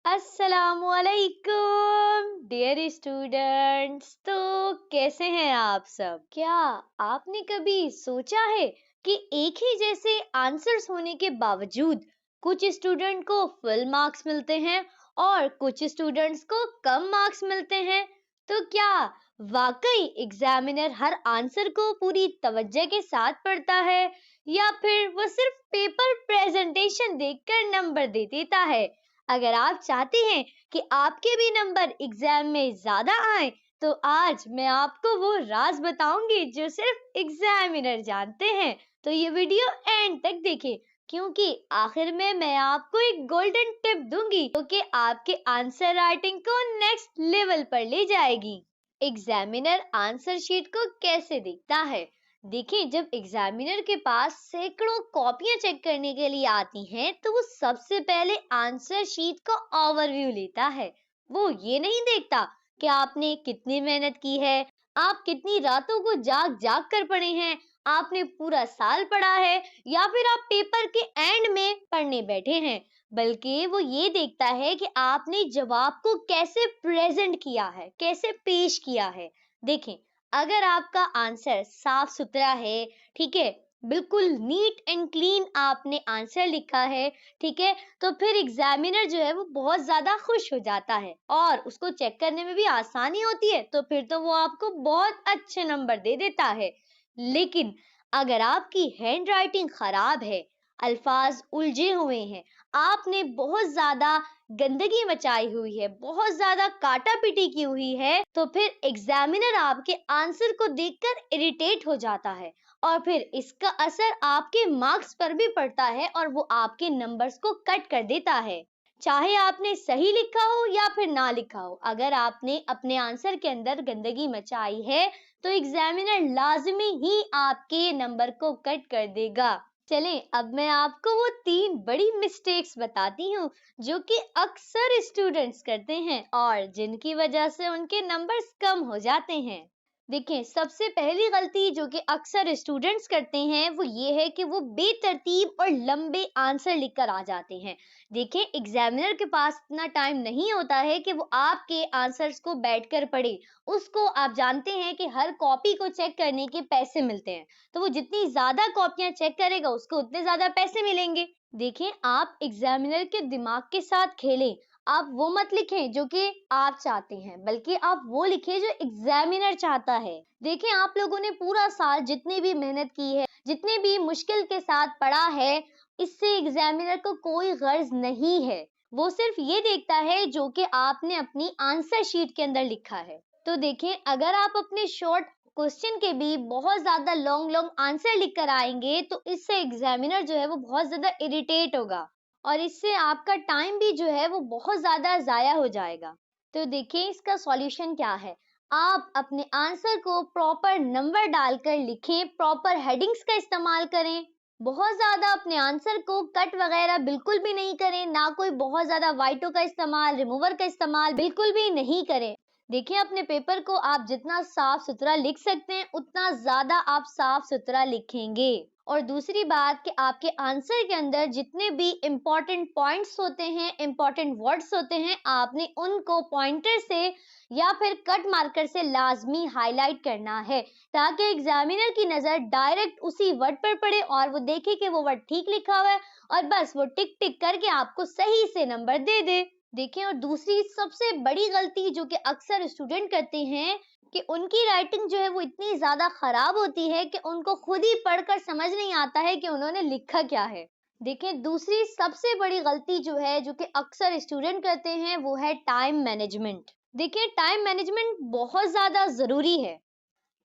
अस्सलामुअलैकुम dear students. तो कैसे हैं आप सब? क्या आपने कभी सोचा है कि एक ही जैसे आंसर्स होने के बावजूद कुछ स्टूडेंट को फुल मार्क्स मिलते हैं और कुछ स्टूडेंट्स को कम मार्क्स मिलते हैं? तो क्या वाकई एग्जामिनर हर आंसर को पूरी तवज्जो के साथ पढ़ता है या फिर वो सिर्फ पेपर प्रेजेंटेशन देखकर नंबर दे देता है? अगर आप चाहते हैं कि आपके भी नंबर एग्जाम में ज्यादा आए, तो आज मैं आपको वो राज बताऊंगी जो सिर्फ एग्जामिनर जानते हैं। तो ये वीडियो एंड तक देखें, क्योंकि आखिर में मैं आपको एक गोल्डन टिप दूंगी जो कि आपके आंसर राइटिंग को नेक्स्ट लेवल पर ले जाएगी। एग्जामिनर आंसर शीट को कैसे देखता है? देखिए, जब एग्जामिनर के पास सैकड़ों कॉपियां चेक करने के लिए आती हैं, तो वो सबसे पहले आंसर शीट का ओवरव्यू लेता है। वो ये नहीं देखता कि आपने कितनी मेहनत की है, आप कितनी रातों को जाग जाग कर पढ़े हैं, आपने पूरा साल पढ़ा है या फिर आप पेपर के एंड में पढ़ने बैठे हैं। बल्कि वो ये देखता है कि आपने जवाब को कैसे प्रेजेंट किया है, कैसे पेश किया है। देखें, अगर आपका आंसर साफ सुथरा है, ठीक है, बिल्कुल नीट एंड क्लीन आपने आंसर लिखा है, ठीक है, तो फिर एग्जामिनर जो है वो बहुत ज्यादा खुश हो जाता है और उसको चेक करने में भी आसानी होती है। तो फिर तो वो आपको बहुत अच्छे नंबर दे देता है। लेकिन अगर आपकी हैंड राइटिंग खराब है, अल्फाज उलझे हुए हैं, आपने बहुत ज्यादा गंदगी मचाई हुई है, बहुत ज्यादा काटा पीटी की हुई है, तो फिर एग्जामिनर आपके आंसर को देखकर इरिटेट हो जाता है और फिर इसका असर आपके मार्क्स पर भी पड़ता है और वो आपके नंबर्स को कट कर देता है। चाहे आपने सही लिखा हो या फिर ना लिखा हो, अगर आपने अपने आंसर के अंदर गंदगी मचाई है, तो एग्जामिनर लाजमी ही आपके नंबर को कट कर देगा। चलें, अब मैं आपको वो 3 बड़ी मिस्टेक्स बताती हूँ जो कि अक्सर स्टूडेंट्स करते हैं और जिनकी वजह से उनके नंबर्स कम हो जाते हैं। देखिए, सबसे पहली गलती जो कि अक्सर स्टूडेंट्स करते हैं वो ये है कि वो बेतरतीब और लंबे आंसर लिखकर आ जाते हैं। देखिए, एग्जामिनर के पास इतना टाइम नहीं होता है कि वो आपके आंसर्स को बैठकर पढ़े। उसको आप जानते हैं कि हर कॉपी को चेक करने के पैसे मिलते हैं, तो वो जितनी ज्यादा कॉपियां चेक करेगा उसको उतने ज्यादा पैसे मिलेंगे। देखिए, आप एग्जामिनर के दिमाग के साथ खेलें। आप वो मत लिखें जो कि आप चाहते हैं, बल्कि आप वो लिखें जो एग्जामिनर चाहता है। देखिए, आप लोगों ने पूरा साल जितनी भी मेहनत की है, जितनी भी मुश्किल के साथ पढ़ा है, इससे एग्जामिनर को कोई गर्ज नहीं है। वो सिर्फ ये देखता है जो कि आपने अपनी आंसर शीट के अंदर लिखा है। तो देखिए, अगर आप अपने शॉर्ट क्वेश्चन के भी बहुत ज्यादा लॉन्ग लॉन्ग आंसर लिख कर आएंगे, तो इससे एग्जामिनर जो है वो बहुत ज्यादा इरिटेट होगा और इससे आपका टाइम भी जो है वो बहुत ज्यादा जाया हो जाएगा। तो देखिए, इसका सॉल्यूशन क्या है? आप अपने आंसर को प्रॉपर नंबर डालकर लिखें, प्रॉपर हेडिंग्स का इस्तेमाल करें। बहुत ज्यादा अपने आंसर को कट वगैरह बिल्कुल भी नहीं करें, ना कोई बहुत ज्यादा वाइटो का इस्तेमाल, रिमूवर का इस्तेमाल बिल्कुल भी नहीं करें। देखिए, अपने पेपर को आप जितना साफ सुथरा लिख सकते हैं उतना ज्यादा आप साफ सुथरा लिखेंगे। और दूसरी बात कि आपके आंसर के अंदर जितने भी इम्पोर्टेंट पॉइंट्स होते हैं, इम्पोर्टेंट वर्ड्स होते हैं, आपने उनको पॉइंटर से या फिर कट मार्कर से लाजमी हाईलाइट करना है, ताकि एग्जामिनर की नजर डायरेक्ट उसी वर्ड पर पड़े और वो देखे कि वो वर्ड ठीक लिखा हुआ है और बस वो टिक टिक करके आपको सही से नंबर दे दे। देखिए, और दूसरी सबसे बड़ी गलती जो कि अक्सर स्टूडेंट करते हैं कि उनकी राइटिंग जो है वो इतनी ज्यादा खराब होती है कि उनको खुद ही पढ़कर समझ नहीं आता है कि उन्होंने लिखा क्या है। देखिए, दूसरी सबसे बड़ी गलती जो है जो कि अक्सर स्टूडेंट करते हैं वो है टाइम मैनेजमेंट। देखिए, टाइम मैनेजमेंट बहुत ज्यादा जरूरी है,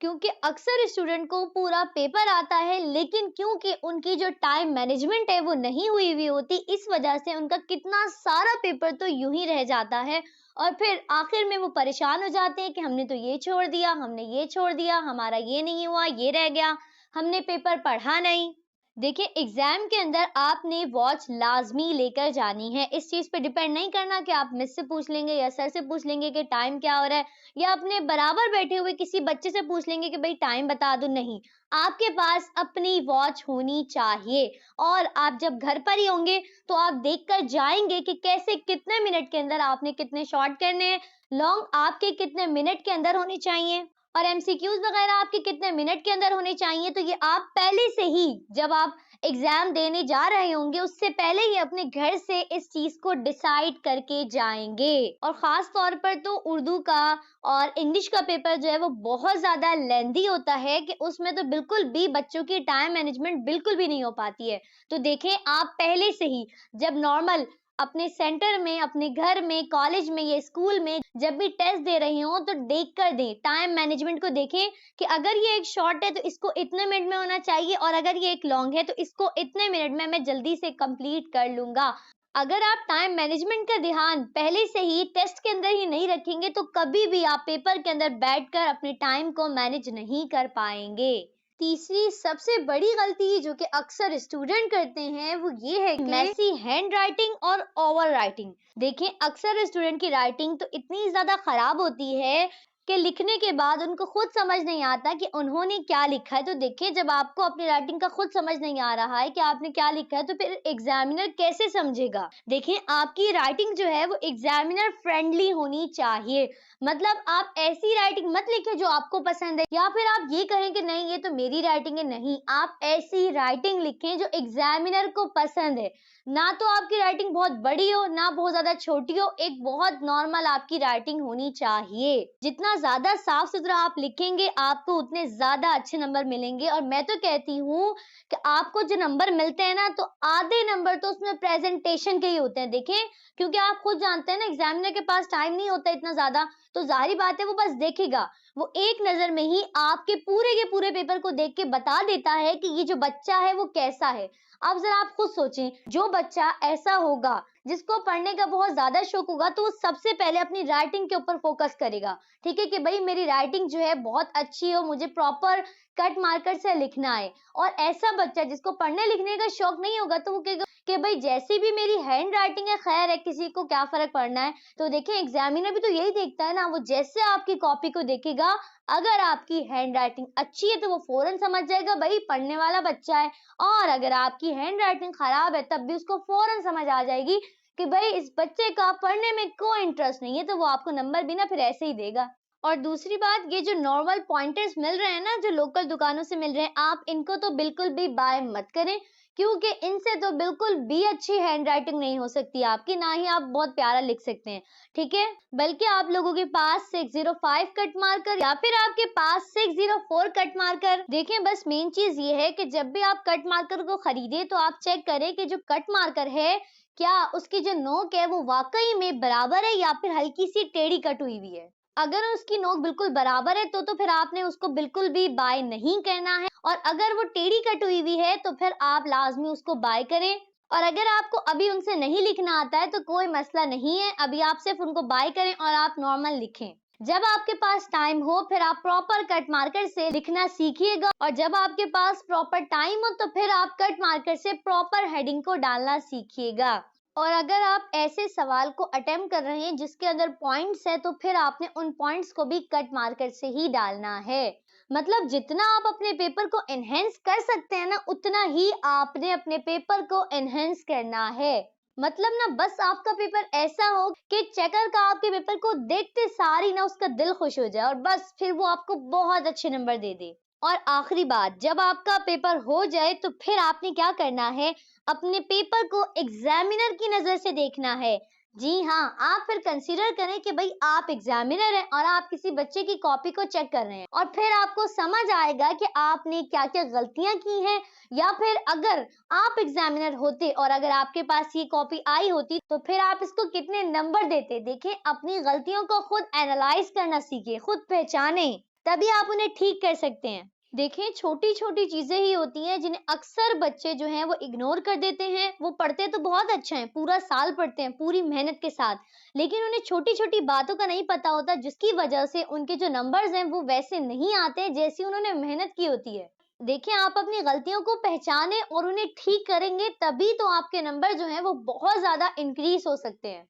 क्योंकि अक्सर स्टूडेंट को पूरा पेपर आता है, लेकिन क्योंकि उनकी जो टाइम मैनेजमेंट है वो नहीं हुई हुई होती, इस वजह से उनका कितना सारा पेपर तो यूं ही रह जाता है और फिर आखिर में वो परेशान हो जाते हैं कि हमने तो ये छोड़ दिया, हमने ये छोड़ दिया, हमारा ये नहीं हुआ, ये रह गया, हमने पेपर पढ़ा नहीं। देखिए एग्जाम के अंदर आपने वॉच लाजमी लेकर जानी है। इस चीज पे डिपेंड नहीं करना कि आप मिस से पूछ लेंगे या सर से पूछ लेंगे कि टाइम क्या हो रहा है, या अपने बराबर बैठे हुए किसी बच्चे से पूछ लेंगे कि भाई टाइम बता दो। नहीं, आपके पास अपनी वॉच होनी चाहिए। और आप जब घर पर ही होंगे तो आप देख कर जाएंगे कि कैसे कितने मिनट के अंदर आपने कितने शॉर्ट करने हैं, लॉन्ग आपके कितने मिनट के अंदर होने चाहिए, और एमसीक्यूज वगैरह आपके कितने मिनट के अंदर होने चाहिए। तो ये आप पहले से ही, जब आप एग्जाम देने जा रहे होंगे उससे पहले ही अपने घर से इस चीज को डिसाइड करके जाएंगे। और खास तौर पर तो उर्दू का और इंग्लिश का पेपर जो है वो बहुत ज्यादा लेंदी होता है कि उसमें तो बिल्कुल भी बच्चों की टाइम मैनेजमेंट बिल्कुल भी नहीं हो पाती है। तो देखें, आप पहले से ही जब नॉर्मल अपने सेंटर में, अपने घर में, कॉलेज में या स्कूल में जब भी टेस्ट दे रहे हो तो देख कर दें, टाइम मैनेजमेंट को देखें कि अगर ये एक शॉर्ट है तो इसको इतने मिनट में होना चाहिए, और अगर ये एक लॉन्ग है तो इसको इतने मिनट में मैं जल्दी से कंप्लीट कर लूंगा। अगर आप टाइम मैनेजमेंट का ध्यान पहले से ही टेस्ट के अंदर ही नहीं रखेंगे तो कभी भी आप पेपर के अंदर बैठकर अपने टाइम को मैनेज नहीं कर पाएंगे। तीसरी सबसे बड़ी गलती जो कि अक्सर स्टूडेंट करते हैं वो ये है कि मैसी हैंड राइटिंग और ओवर राइटिंग। देखें, अक्सर स्टूडेंट की राइटिंग तो इतनी ज्यादा खराब होती है कि लिखने के बाद उनको खुद समझ नहीं आता कि उन्होंने क्या लिखा है। तो देखिए, जब आपको अपनी राइटिंग का खुद समझ नहीं आ रहा है कि आपने क्या लिखा है तो फिर एग्जामिनर कैसे समझेगा। देखिए, आपकी राइटिंग जो है वो एग्जामिनर फ्रेंडली होनी चाहिए। मतलब आप ऐसी राइटिंग मत लिखें जो आपको पसंद है, या फिर आप ये कहें कि नहीं ये तो मेरी राइटिंग है। नहीं, आप ऐसी राइटिंग लिखें जो एग्जामिनर को पसंद है। ना तो आपकी राइटिंग बहुत बड़ी हो ना बहुत ज्यादा छोटी हो, एक बहुत नॉर्मल आपकी राइटिंग होनी चाहिए। जितना ज्यादा साफ सुथरा आप लिखेंगे आपको उतने ज्यादा अच्छे नंबर मिलेंगे। और मैं तो कहती हूँ कि आपको जो नंबर मिलते हैं ना, तो आधे नंबर तो उसमें प्रेजेंटेशन के ही होते हैं। देखें, क्योंकि आप खुद जानते हैं ना एग्जामिनर के पास टाइम नहीं होता इतना ज्यादा, तो जाहिर बात है वो बस देखेगा, वो एक नजर में ही आपके पूरे के पूरे पेपर को देख के बता देता है कि ये जो बच्चा है वो कैसा है। अब जरा आप खुद सोचें, जो बच्चा ऐसा होगा जिसको पढ़ने का बहुत ज्यादा शौक होगा तो वो सबसे पहले अपनी राइटिंग के ऊपर फोकस करेगा। ठीक है कि भाई मेरी राइटिंग जो है बहुत अच्छी हो, मुझे प्रॉपर कट मार्कर से लिखना है। और ऐसा बच्चा जिसको पढ़ने लिखने का शौक नहीं होगा तो वो कहेगा कि भाई जैसी भी मेरी हैंड राइटिंग है, खैर है, किसी को क्या फर्क पड़ना है। तो देखिए, एग्जामिनर भी तो यही देखता है ना, वो जैसे आपकी कॉपी को देखेगा, अगर आपकी हैंड राइटिंग अच्छी है तो वो फौरन समझ जाएगा भाई पढ़ने वाला बच्चा है। और अगर आपकी हैंड राइटिंग खराब है तब भी उसको फौरन समझ आ जाएगी कि भाई इस बच्चे का पढ़ने में कोई इंटरेस्ट नहीं है, तो वो आपको नंबर भी ना फिर ऐसे ही देगा। और दूसरी बात, ये जो नॉर्मल पॉइंटर्स मिल रहे हैं ना, जो लोकल दुकानों से मिल रहे हैं, आप इनको तो बिल्कुल भी बाय मत करें, क्योंकि इनसे तो बिल्कुल भी अच्छी हैंड राइटिंग नहीं हो सकती आपकी, ना ही आप बहुत प्यारा लिख सकते हैं। ठीक है, बल्कि आप लोगों के पास 605 कट मार्कर या फिर आपके पास 604 कट मार्कर। देखें, बस मेन चीज ये है कि जब भी आप कट मार्कर को खरीदे तो आप चेक करें कि जो कट मार्कर है, क्या उसकी जो नोक है वो वाकई में बराबर है या फिर हल्की सी टेढ़ी कट हुई हुई है। अगर उसकी नोक बिल्कुल बराबर है तो फिर आपने उसको बिल्कुल भी बाय नहीं करना है, और अगर वो टेढ़ी कट हुई हुई है तो फिर आप लाजमी उसको बाय करें। और अगर आपको अभी उनसे नहीं लिखना आता है तो कोई मसला नहीं है, अभी आप सिर्फ उनको बाय करें और आप नॉर्मल लिखें। जब आपके पास टाइम हो फिर आप प्रॉपर कट मार्कर से लिखना सीखिएगा, और जब आपके पास प्रॉपर टाइम हो तो फिर आप कट मार्कर से प्रॉपर हेडिंग को डालना सीखिएगा। और अगर आप ऐसे सवाल को अटेम्प्ट कर रहे हैं जिसके अंदर पॉइंट्स है तो फिर आपने उन पॉइंट्स को भी कट मार्कर से ही डालना है। मतलब जितना आप अपने पेपर को एनहेंस कर सकते हैं ना, उतना ही आपने अपने पेपर को एनहेंस करना है। मतलब ना, बस आपका पेपर ऐसा हो कि चेकर का आपके पेपर को देखते सारी ना उसका दिल खुश हो जाए और बस फिर वो आपको बहुत अच्छे नंबर दे दे। और आखिरी बात, जब आपका पेपर हो जाए तो फिर आपने क्या करना है, अपने पेपर को एग्जामिनर की नजर से देखना है। जी हाँ, आप फिर कंसीडर करें कि भाई आप एग्जामिनर हैं और आप किसी बच्चे की कॉपी को चेक कर रहे हैं, और फिर आपको समझ आएगा कि आपने क्या क्या गलतियां की हैं। या फिर अगर आप एग्जामिनर होते और अगर आपके पास ये कॉपी आई होती तो फिर आप इसको कितने नंबर देते। देखें, अपनी गलतियों को खुद एनालाइज करना सीखिए, खुद पहचाने, तभी आप उन्हें ठीक कर सकते हैं। देखिए, छोटी छोटी चीजें ही होती हैं जिन्हें अक्सर बच्चे जो हैं वो इग्नोर कर देते हैं। वो पढ़ते तो बहुत अच्छा है, पूरा साल पढ़ते हैं पूरी मेहनत के साथ, लेकिन उन्हें छोटी छोटी बातों का नहीं पता होता, जिसकी वजह से उनके जो नंबर्स हैं वो वैसे नहीं आते जैसी उन्होंने मेहनत की होती है। देखिए, आप अपनी गलतियों को पहचानें और उन्हें ठीक करेंगे, तभी तो आपके नंबर जो हैं वो बहुत ज़्यादा इंक्रीज़ हो सकते हैं।